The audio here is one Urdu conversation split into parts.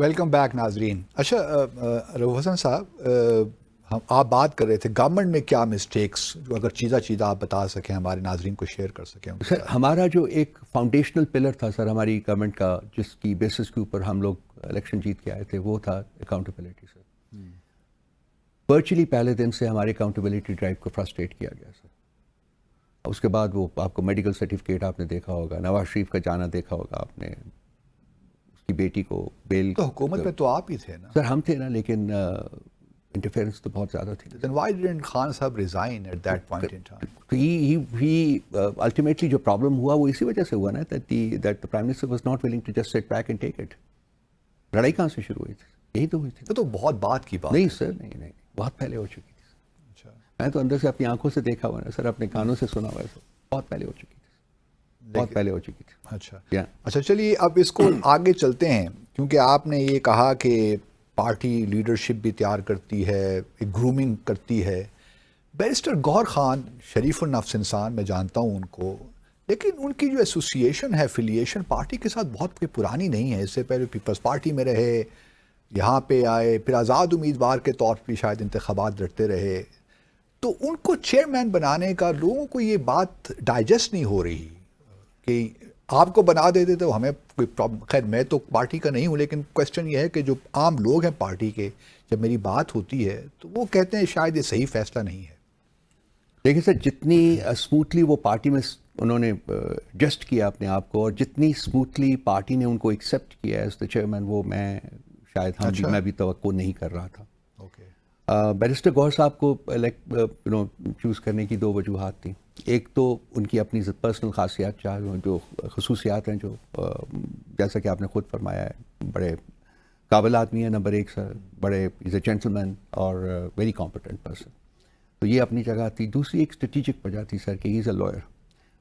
ویلکم بیک ناظرین. اچھا رؤوف حسن صاحب، آپ بات کر رہے تھے گورنمنٹ میں کیا مسٹیکس، جو اگر چیزیں آپ بتا سکیں ہمارے ناظرین کو شیئر کر سکیں. سر ہمارا جو ایک فاؤنڈیشنل پلر تھا سر ہماری گورنمنٹ کا، جس کی بیسس کے اوپر ہم لوگ الیکشن جیت کے آئے تھے، وہ تھا اکاؤنٹیبلٹی. سر ورچولی پہلے دن سے ہمارے اکاؤنٹیبلٹی ڈرائیو کو فرسٹریٹ کیا گیا سر. اس کے بعد وہ آپ کو میڈیکل سرٹیفکیٹ آپ نے دیکھا ہوگا، نواز شریف کا جانا دیکھا ہوگا آپ نے، اس کی بیٹی کو بیل. تو حکومت میں تو آپ ہی تھے نا سر، ہم تھے نا، لیکن انٹرفیئرنس تو بہت زیادہ تھی. Then why didn't Khan صاحب resign at that point in time? تو الٹیمیٹلی جو پرابلم ہوا وہ اسی وجہ سے ہوا نا، that the Prime Minister was not willing to just sit back and take it. لڑائی کہاں سے شروع ہوئی تھی؟ یہی تو ہوئی تھی. تو بہت بات کی بات نہیں سر، نہیں، بہت پہلے ہو چکی تھی. اچھا، میں تو اندر سے اپنی آنکھوں سے دیکھا ہوا نا سر، اپنے کانوں سے سنا ہوا ہے. بہت پہلے ہو چکی تھی، بہت پہلے ہو چکی تھی. اچھا چلیے اب اس کو آگے چلتے ہیں، کیونکہ آپ نے یہ کہا کہ پارٹی لیڈرشپ بھی تیار کرتی ہے، ایک گرومنگ کرتی ہے. بیرسٹر گوہر خان شریف النفس انسان، میں جانتا ہوں ان کو، لیکن ان کی جو ایسوسیشن ہے، افیلیشن پارٹی کے ساتھ بہت پرانی نہیں ہے. اس سے پہلے پیپلز پارٹی میں رہے، یہاں پہ آئے، پھر آزاد امیدوار کے طور پہ شاید انتخابات لڑتے رہے. تو ان کو چیئرمین بنانے کا لوگوں کو یہ بات ڈائجسٹ نہیں ہو رہی کہ آپ کو بنا دیتے تو ہمیں کوئی پرابلم. خیر میں تو پارٹی کا نہیں ہوں، لیکن کویسچن یہ ہے کہ جو عام لوگ ہیں پارٹی کے، جب میری بات ہوتی ہے تو وہ کہتے ہیں شاید یہ صحیح فیصلہ نہیں ہے. دیکھیں سر، جتنی اسموتھلی وہ پارٹی میں انہوں نے ایڈجسٹ کیا اپنے آپ کو، اور جتنی اسموتھلی پارٹی نے ان کو ایکسیپٹ کیا ایز دا چیئرمین، وہ میں بھی توقع نہیں کر رہا تھا. بیرسٹر گوہر صاحب کو چوز کرنے کی دو وجوہات تھیں. ایک تو ان کی اپنی پرسنل خاصیات، جو خصوصیات ہیں، جو جیسا کہ آپ نے خود فرمایا ہے، بڑے قابل آدمی ہیں. نمبر ایک سر، بڑے از اے جینٹل مین اور ویری کمپیٹنٹ پرسن، تو یہ اپنی جگہ تھی. دوسری ایک اسٹریٹجک وجہ تھی سر کہ ہی از اے لائر.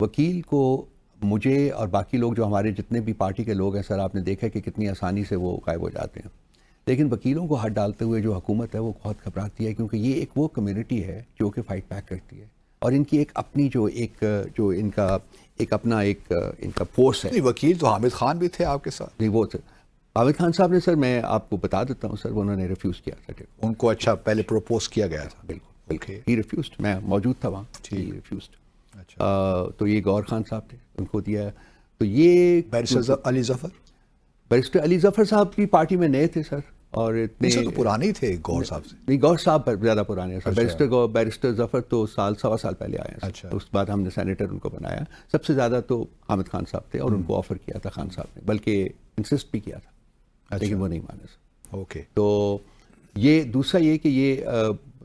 وکیل کو مجھے اور باقی لوگ جو ہمارے جتنے بھی پارٹی کے لوگ ہیں سر، آپ نے دیکھا کہ کتنی آسانی سے وہ غائب ہو جاتے ہیں. لیکن وکیلوں کو ہاتھ ڈالتے ہوئے جو حکومت ہے وہ بہت گھبراتی ہے، کیونکہ یہ ایک وہ کمیونٹی ہے جو کہ فائٹ بیک کرتی ہے، اور ان کی ایک اپنی جو ان کا ایک اپنا ایک ان کا فورس ہے. وکیل تو حامد خان بھی تھے آپ کے ساتھ. نہیں، وہ حامد خان صاحب نے سر، میں آپ کو بتا دیتا ہوں سر، انہوں نے ریفیوز کیا تھا. ان کو اچھا پہلے پروپوز کیا گیا تھا. بالکل ہی ریفیوزڈ. میں موجود تھا وہاں. ہی ریفیوزڈ. تو یہ گوہر خان صاحب تھے، ان کو دیا. تو یہ بیرسٹر علی ظفر صاحب بھی پارٹی میں نئے تھے سر، اور اتنے تو پرانے ہی تھے گوہر صاحب سے. نہیں، گوہر صاحب زیادہ پرانے ہیں. بیرسٹر ظفر تو سوا سال پہلے آئے ہیں. اس کے بعد ہم نے سینیٹر ان کو بنایا. سب سے زیادہ تو حامد خان صاحب تھے، اور ان کو آفر کیا تھا خان صاحب نے، بلکہ انسسٹ بھی کیا تھا، لیکن وہ نہیں مانے سر. تو یہ دوسرا یہ کہ یہ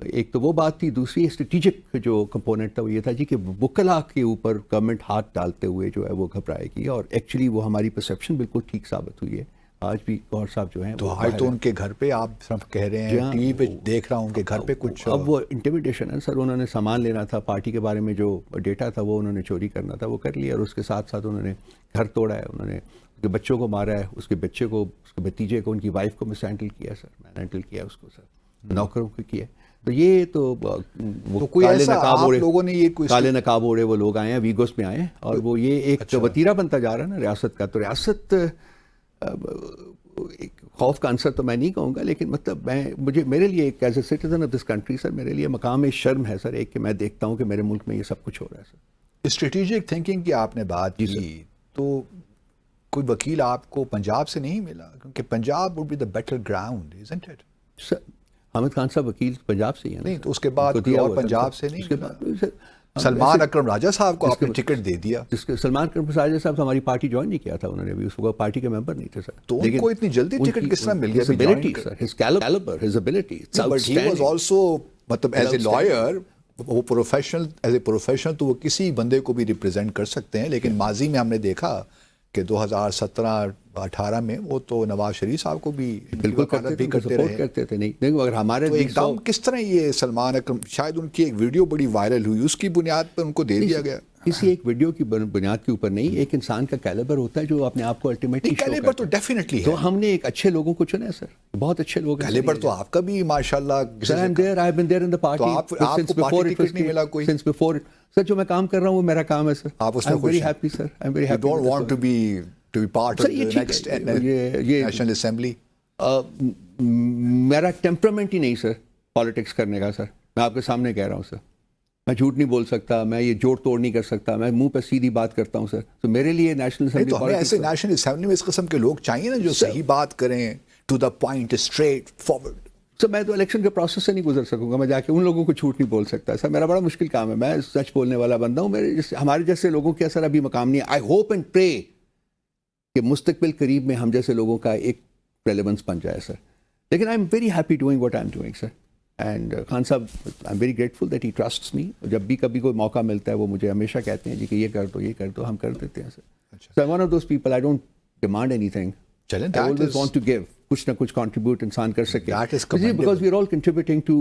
ایک تو وہ بات تھی. دوسری اسٹریٹجک جو کمپوننٹ تھا وہ یہ تھا جی کہ وکلاء کے اوپر گورنمنٹ ہاتھ ڈالتے ہوئے جو ہے وہ گھبرائے گی، اور ایکچولی وہ ہماری پرسیپشن بالکل ٹھیک ثابت ہوئی ہے. آج بھی گوہر صاحب جو ہیں تو آج تو ان کے گھر پہ آپ سب کہہ رہے ہیں، ٹی وی پہ دیکھ رہا ہوں کہ گھر پہ کچھ اب وہ انٹیمیڈیشن ہے سر. انہوں نے سامان لینا تھا، پارٹی کے بارے میں جو ڈیٹا تھا وہ انہوں نے چوری کرنا تھا، وہ کر لیا. اور اس کے ساتھ ساتھ انہوں نے گھر توڑا ہے، انہوں نے اس کے بچوں کو مارا ہے، اس کے بچے کو، اس کے بھتیجے کو، ان کی وائف کو مس ہینڈل کیا سر. میں نے ہینڈل کیا اس کو سر، نوکروں کو کیا. تو یہ تو کالے نقاب اوڑے وہ لوگ آئے ہیں، ویگوس میں آئے ہیں، اور وہ یہ ایک وتیرہ بنتا جا رہا ہے نا ریاست کا. تو ریاست ایک خوف کا عنصر تو میں نہیں کہوں گا، لیکن مطلب میرے لیے ایک as a citizen of this country sir, میرے لیے مقام شرم ہے سر ایک، کہ میں دیکھتا ہوں کہ میرے ملک میں یہ سب کچھ ہو رہا ہے سر. اسٹریٹجک تھنکنگ کی آپ نے بات کی، تو کوئی وکیل آپ کو پنجاب سے نہیں ملا؟ کیونکہ Punjab would be the better ground, isn't it؟ Sir Hamid Khan sahab وکیل پنجاب سے ہی ہیں. نہیں تو اس کے بعد کوئی اور پنجاب سے نہیں ملا؟ سلمان اکرم راجہ صاحب کو آپ نے ٹکٹ دے دیا. سلمان اکرم راجہ صاحب ہماری پارٹی جوائن نہیں کیا تھا، انہوں نے بھی اس وقت پارٹی کے ممبر نہیں تھے سر. تو ان کو اتنی جلدی ٹکٹ کس طرح مل گیا؟ his caliber, his ability, it's but he was also مطلب ایز اے لائر، وہ ایز اے پروفیشنل تو وہ کسی بندے کو بھی ریپرزینٹ کر سکتے ہیں. لیکن ماضی میں ہم نے دیکھا کہ 2017-18 میں وہ تو نواز شریف صاحب کو بھی بالکل کرتے تھے. نہیں اگر ہمارے ایک دم کس طرح یہ سلمان اکرم، شاید ان کی ایک ویڈیو بڑی وائرل ہوئی، اس کی بنیاد پر ان کو دے دیا گیا. کسی ایک ویڈیو کی بنیاد کے اوپر نہیں، ایک انسان کا کیلیبر ہوتا ہے جو اپنے آپ کو الٹیمیٹلی کیلیبر تو ڈیفینیٹلی ہے. تو ہم نے ایک اچھے لوگوں کو چنا سر، بہت اچھے لوگ. کیلیبر تو آپ کا بھی ماشاءاللہ. سر جو میں کام کر رہا ہوں وہ میرا کام ہے سر. آپ اس میں خوش ہیں؟ سر I am very happy. You don't want to be part of the next National Assembly? میرا ٹیمپرامنٹ ہی نہیں سر پالیٹکس کرنے کا سر. میں آپ کے سامنے کہہ رہا ہوں سر. میں جھوٹ نہیں بول سکتا, میں یہ جوڑ توڑ نہیں کر سکتا, میں منہ پہ سیدھی بات کرتا ہوں سر. تو میرے لیے نیشنل اسمبلی تو ہمیں ایسے نیشنل اسمبلی میں اس قسم کے لوگ چاہیے نا جو صحیح بات کریں, to the point, straight forward. Sir میں تو الیکشن کے پروسیس سے نہیں گزر سکوں گا, میں جا کے ان لوگوں کو جھوٹ نہیں بول سکتا سر. میرا بڑا مشکل کام ہے, میں سچ بولنے والا بندہ ہوں. ہمارے جیسے لوگوں کے اثر ابھی مقام نہیں ہے. آئی ہوپ اینڈ پرے کہ مستقبل قریب میں ہم جیسے لوگوں کا ایک ریلیونس بن جائے سر. لیکن I am very happy doing what I am doing sir. And Khan صاحب I am very grateful that he trusts me. جب بھی کبھی کوئی موقع ملتا ہے وہ مجھے ہمیشہ کہتے ہیں جی کہ یہ کر دو, یہ کر دو, ہم کر دیتے ہیں sir. So one of those people, I don't demand anything, چلیں I always want to give. کچھ نہ کچھ کنٹریبیوٹ انسان کر سکے. Because we are all contributing to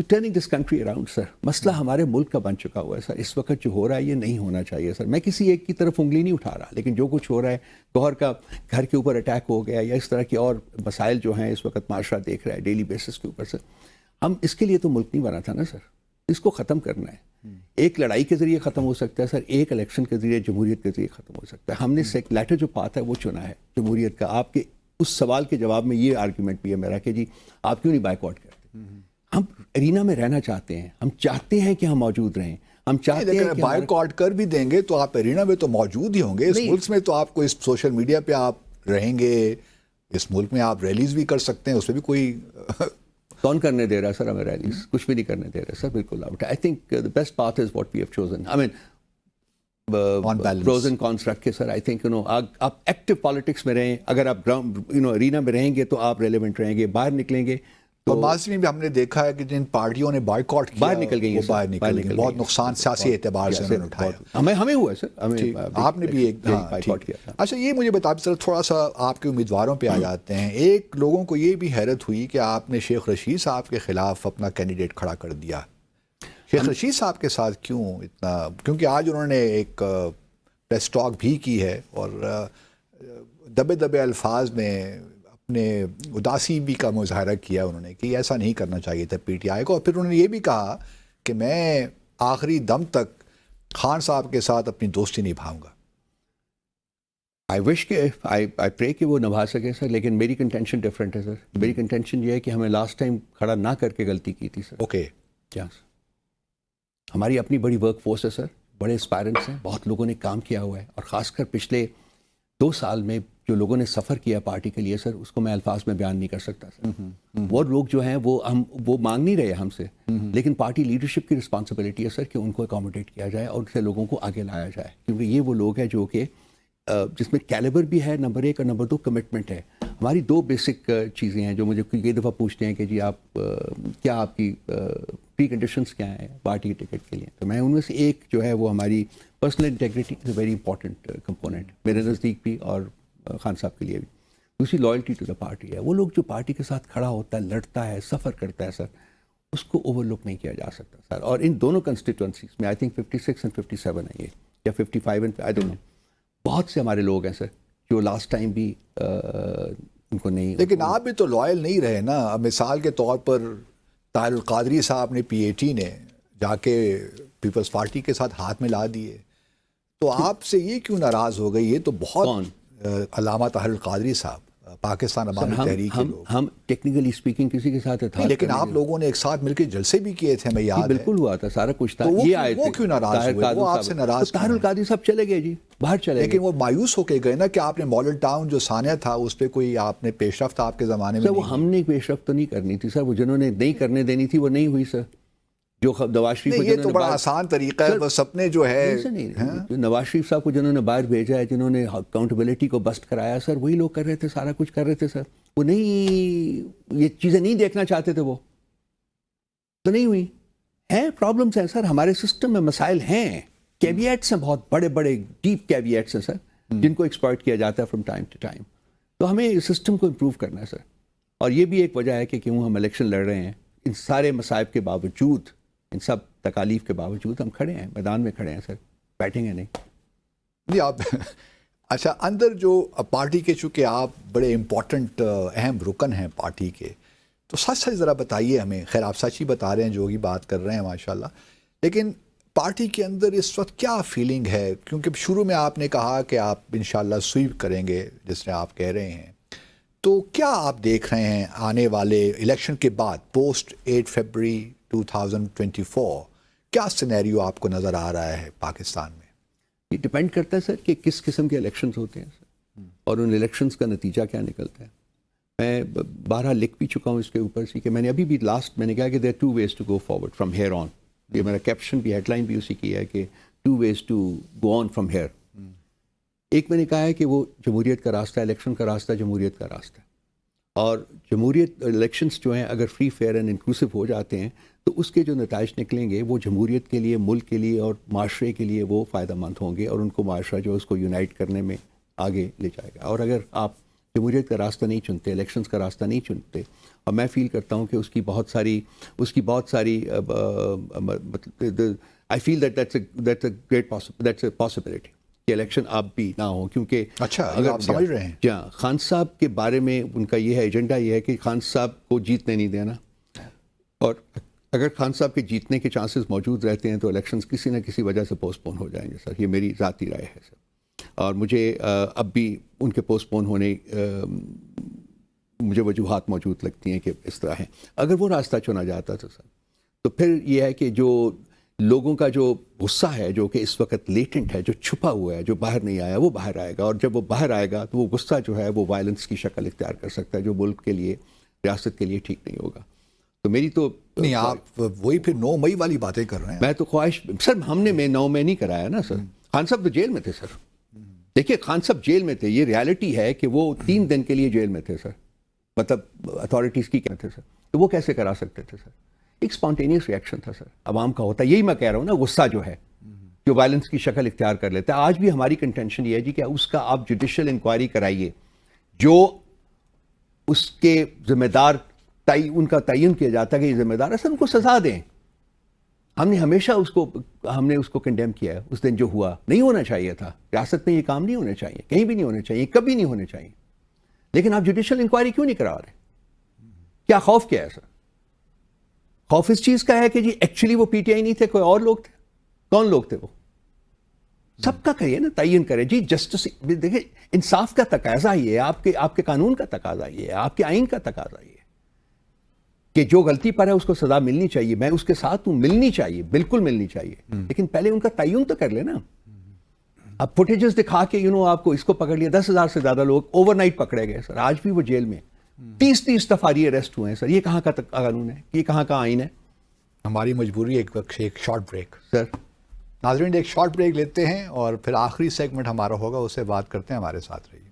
turning this country around sir. مسئلہ ہمارے ملک کا بن چکا ہوا ہے سر. اس وقت جو ہو رہا ہے یہ نہیں ہونا چاہیے سر. میں کسی ایک کی طرف انگلی نہیں اٹھا رہا, لیکن جو کچھ ہو رہا ہے, گوہر کا گھر کے اوپر اٹیک ہو گیا یا اس طرح کے اور مسائل جو ہیں اس وقت معاشرہ دیکھ رہا ہے ڈیلی بیسس کے اوپر سر. ہم اس کے لیے تو ملک نہیں بنا تھا نا سر. اس کو ختم کرنا ہے. ایک لڑائی کے ذریعے ختم ہو سکتا ہے سر, ایک الیکشن کے ذریعے, جمہوریت کے ذریعے ختم ہو سکتا ہے. ہم نے لیٹر جو پاتھ ہے وہ چنا ہے جمہوریت کا. آپ کے اس سوال کے جواب میں یہ آرگیومنٹ بھی ہے میرا کہ جی آپ کیوں نہیں بائیک آؤٹ کرتے. ہم ارینا میں رہنا چاہتے ہیں, ہم چاہتے ہیں کہ ہم موجود رہیں, ہم چاہتے ہیں کہ بائیک آؤٹ کر بھی دیں گے تو آپ ارینا میں تو موجود ہی ہوں گے. اس ملک میں تو آپ کو اس سوشل میڈیا پہ آپ رہیں گے, اس ملک میں آپ ریلیز بھی کر سکتے ہیں, اس پہ بھی کوئی کون کرنے دے رہا ہے سر ہمیں ریلیز؟ کچھ بھی نہیں کرنے دے رہا سر, بالکل out. I think the best path is what we have chosen. I mean pros and cons رکھ کے سر. آئی تھنک آپ ایکٹیو پالیٹکس میں رہیں. اگر آپ ارینا میں رہیں گے تو آپ ریلیونٹ رہیں گے. باہر نکلیں گے اور ماضی میں بھی ہم نے دیکھا ہے کہ جن پارٹیوں نے بائیک آؤٹ کیا باہر نکل گئی, باہر نکل گئی. بہت نقصان سیاسی اعتبار سے انہوں نے اٹھایا. ہمیں ہوا ہے سر, آپ نے بھی ایک بائیک آؤٹ کیا. اچھا یہ مجھے بتا سر, تھوڑا سا آپ کے امیدواروں پہ آ جاتے ہیں. ایک لوگوں کو یہ بھی حیرت ہوئی کہ آپ نے شیخ رشید صاحب کے خلاف اپنا کینڈیڈیٹ کھڑا کر دیا. شیخ رشید صاحب کے ساتھ کیوں اتنا؟ کیونکہ آج انہوں نے ایک پریس ٹاک بھی کی ہے اور دبے دبے الفاظ میں اپنے اداسی بھی کا مظاہرہ کیا انہوں نے کہ ایسا نہیں کرنا چاہیے تھا پی ٹی آئی کو. اور پھر انہوں نے یہ بھی کہا کہ میں آخری دم تک خان صاحب کے ساتھ اپنی دوستی نبھاؤں گا. آئی وش کہ آئی پرے کہ وہ نبھا سکے سر, لیکن میری کنٹینشن ڈفرینٹ ہے سر. میری کنٹینشن یہ ہے کہ ہمیں لاسٹ ٹائم کھڑا نہ کر کے غلطی کی تھی سر. اوکے کیا سر, ہماری اپنی بڑی ورک فورس ہے سر, بڑے اسپائرنٹس ہیں, بہت لوگوں نے کام کیا ہوا ہے. اور خاص کر پچھلے 2 سال میں جو لوگوں نے سفر کیا پارٹی کے لیے سر, اس کو میں الفاظ میں بیان نہیں کر سکتا سر. وہ لوگ جو ہیں وہ مانگ نہیں رہے ہم سے, لیکن پارٹی لیڈرشپ کی رسپانسبلٹی ہے سر کہ ان کو اکاموڈیٹ کیا جائے اور ان سے لوگوں کو آگے لایا جائے. کیونکہ یہ وہ لوگ ہیں جو کہ جس میں کیلیبر بھی ہے نمبر 1 اور نمبر 2 کمٹمنٹ ہے. ہماری 2 بیسک چیزیں ہیں جو مجھے کئی دفعہ پوچھتے ہیں کہ جی آپ کیا آپ کی پری کنڈیشنس کیا ہیں پارٹی کے ٹکٹ کے لیے. تو میں ان میں سے ایک جو ہے وہ ہماری personal integrity is a very important component میرے نزدیک بھی اور خان صاحب کے لیے بھی. دوسری لائلٹی ٹو دا پارٹی ہے. وہ لوگ جو پارٹی کے ساتھ کھڑا ہوتا ہے, لڑتا ہے, سفر کرتا ہے سر, اس کو اوور لک نہیں کیا جا سکتا سر. اور ان دونوں کنسٹیٹوئنسیز میں آئی تھنک 56 اینڈ 57 ہے یہ, یا 55 اینڈ آئی ڈونٹ نو, بہت سے ہمارے لوگ ہیں سر جو لاسٹ ٹائم بھی ان کو نہیں. لیکن آپ بھی تو لائل نہیں رہے نا. مثال کے طور پر طاہر القادری صاحب نے پی اے ٹی نے جا کے پیپلز پارٹی کے ساتھ ہاتھ میں لا دیے, تو آپ سے یہ کیوں ناراض ہو گئی؟ یہ تو بہت علامہ طاہر القادری صاحب پاکستان عوامی تحریک کے لوگ. ہم ٹیکنیکلی اسپیکنگ کسی کے ساتھ تھا, لیکن آپ لوگوں نے ایک ساتھ مل کے جلسے بھی کیے تھے, میں یاد ہے. بالکل ہوا تھا, سارا کچھ تھا. یہ آئے وہ کیوں ناراض ہوئے؟ وہ آپ سے ناراض. طاہر القادری صاحب چلے گئے جی, باہر چلے گئے. لیکن وہ مایوس ہو کے گئے نا کہ آپ نے ماڈل ٹاؤن جو سانیہ تھا اس پہ کوئی آپ نے پیش رفت آپ کے زمانے میں. سر وہ ہم نے پیش رفت تو نہیں کرنی تھی سر, وہ جنہوں نے نہیں کرنے دینی تھی وہ نہیں ہوئی سر. جو نواز شریف کو, یہ تو بڑا آسان طریقہ ہے, بس اپنے جو ہے نواز شریف صاحب کو جنہوں نے باہر بھیجا ہے, جنہوں نے اکاؤنٹیبلٹی کو بسٹ کرایا سر, وہی لوگ کر رہے تھے, سارا کچھ کر رہے تھے سر. وہ نہیں, یہ چیزیں نہیں دیکھنا چاہتے تھے, وہ تو نہیں ہوئی. ہیں پرابلمس ہیں سر, ہمارے سسٹم میں مسائل ہیں, کیویٹس ہیں, بہت بڑے بڑے ڈیپ کیویٹس ہیں سر, جن کو ایکسپلائٹ کیا جاتا ہے فرام ٹائم ٹو ٹائم. تو ہمیں اس سسٹم کو امپروو کرنا ہے سر. اور یہ بھی ایک وجہ ہے کہ کیوں ہم الیکشن لڑ رہے ہیں. ان سارے مصائب کے باوجود, ان سب تکالیف کے باوجود ہم کھڑے ہیں, میدان میں کھڑے ہیں سر, بیٹھیں گے نہیں. جی آپ اچھا, اندر جو پارٹی کے, چونکہ آپ بڑے امپورٹنٹ اہم رکن ہیں پارٹی کے, تو سچ سچ ذرا بتائیے ہمیں. خیر آپ سچ ہی بتا رہے ہیں, جو بھی بات کر رہے ہیں ماشاءاللہ, لیکن پارٹی کے اندر اس وقت کیا فیلنگ ہے؟ کیونکہ شروع میں آپ نے کہا کہ آپ انشاءاللہ سویپ کریں گے, جس نے آپ کہہ رہے ہیں, تو کیا آپ دیکھ رہے ہیں آنے والے الیکشن کے بعد پوسٹ 8 فروری 2024 کیا سینیریو آپ کو نظر آ رہا ہے پاکستان میں؟ یہ ڈپینڈ کرتا ہے سر کہ کس قسم کے الیکشنز ہوتے ہیں سر، اور ان الیکشنز کا نتیجہ کیا نکلتا ہے. میں بارہ لکھ بھی چکا ہوں اس کے اوپر سے کہ میں نے ابھی بھی لاسٹ میں نے کہا کہ دیر 2 ways to go forward from here on. یہ میرا کیپشن بھی ہیڈ لائن بھی اسی کی ہے کہ 2 ways to go on from here. ایک میں نے کہا ہے کہ وہ جمہوریت کا راستہ، الیکشن کا راستہ جمہوریت کا راستہ ہے، اور جمہوریت الیکشنز جو ہیں اگر فری فیئر اینڈ انکلوسیو ہو جاتے ہیں تو اس کے جو نتائج نکلیں گے وہ جمہوریت کے لیے، ملک کے لیے اور معاشرے کے لیے وہ فائدہ مند ہوں گے، اور ان کو معاشرہ جو ہے اس کو یونائٹ کرنے میں آگے لے جائے گا. اور اگر آپ جمہوریت کا راستہ نہیں چنتے، الیکشنز کا راستہ نہیں چنتے، اور میں فیل کرتا ہوں کہ اس کی بہت ساری آئی feel that's a great possibility کہ الیکشن اب بھی نہ ہو. کیونکہ اچھا اگر آپ سمجھ رہے ہیں جہاں خان صاحب کے بارے میں ان کا یہ ہے ایجنڈا، یہ ہے کہ خان صاحب کو جیتنے نہیں دینا، اور اگر خان صاحب کے جیتنے کے چانسز موجود رہتے ہیں تو الیکشنز کسی نہ کسی وجہ سے پوسٹ پون ہو جائیں گے سر. یہ میری ذاتی رائے ہے سر، اور مجھے اب بھی ان کے پوسٹ پون ہونے مجھے وجوہات موجود لگتی ہیں کہ اس طرح ہیں. اگر وہ راستہ چنا جاتا تھا سر تو پھر یہ ہے کہ جو لوگوں کا جو غصہ ہے جو کہ اس وقت لیٹنٹ ہے، جو چھپا ہوا ہے، جو باہر نہیں آیا، وہ باہر آئے گا، اور جب وہ باہر آئے گا تو وہ غصہ جو ہے وہ وائلنس کی شکل اختیار کر سکتا ہے، جو ملک کے لیے، ریاست کے لیے ٹھیک نہیں ہوگا. تو میری تو نہیں، آپ وہی پھر 9 مئی والی باتیں کر رہے ہیں. میں تو خواہش سر، ہم نے 9 مئی نہیں کرایا نا سر. خان صاحب تو جیل میں تھے سر. دیکھیے خان صاحب جیل میں تھے، یہ ریالٹی ہے کہ وہ 3 دن کے لیے جیل میں تھے سر، مطلب اتھارٹیز کی کیا تھے سر، تو وہ کیسے کرا سکتے تھے سر؟ ایک اسپونٹینیس ریئیکشن تھا سر، عوام کا ہوتا ہے. یہی میں کہہ رہا ہوں نا، غصہ جو ہے جو وائلنس کی شکل اختیار کر لیتا ہے. آج بھی ہماری کنٹینشن یہ ہے جی کہ اس کا آپ جوڈیشل انکوائری کرائیے، جو اس کے ذمہ دار ان کا تعین کیا جاتا ہے کہ یہ ذمہ دار ہے سر، ان کو سزا دیں. ہم نے ہمیشہ اس کو کنڈیم کیا ہے. اس دن جو ہوا نہیں ہونا چاہیے تھا، ریاست میں یہ کام نہیں ہونے چاہیے، کہیں بھی نہیں ہونے چاہیے، کبھی نہیں ہونے چاہیے. لیکن آپ جوڈیشل انکوائری کیوں نہیں کرا رہے؟ کیا خوف کیا ہے سر؟ خوف اس چیز کا ہے کہ جی ایکچولی وہ پی ٹی آئی نہیں تھے، کوئی اور لوگ تھے. کون لوگ تھے وہ؟ سب کا کریے نا، تعین کرے جی. جسٹس دیکھیں، انصاف کا تقاضا یہ ہے، آپ کے قانون کا تقاضا یہ ہے، آپ کے آئین کا تقاضا یہ ہے کہ جو غلطی پر ہے اس کو سزا ملنی چاہیے. میں اس کے ساتھ ہوں، ملنی چاہیے، بالکل ملنی چاہیے، لیکن پہلے ان کا تعین تو کر لے نا. اب فوٹیجز دکھا کے آپ کو اس کو پکڑ لیا، 10,000 سے زیادہ لوگ اوور نائٹ پکڑے گئے سر. آج بھی وہ جیل میں 30 دفعہ اریسٹ ہوئے ہیں سر. یہ کہاں کا قانون ہے؟ یہ کہاں کا آئین ہے؟ ہماری مجبوری ایک شارٹ بریک. سر ناظرین ایک شارٹ بریک لیتے ہیں اور پھر آخری سیگمنٹ ہمارا ہوگا، اس سے بات کرتے ہیں. ہمارے ساتھ رہیے.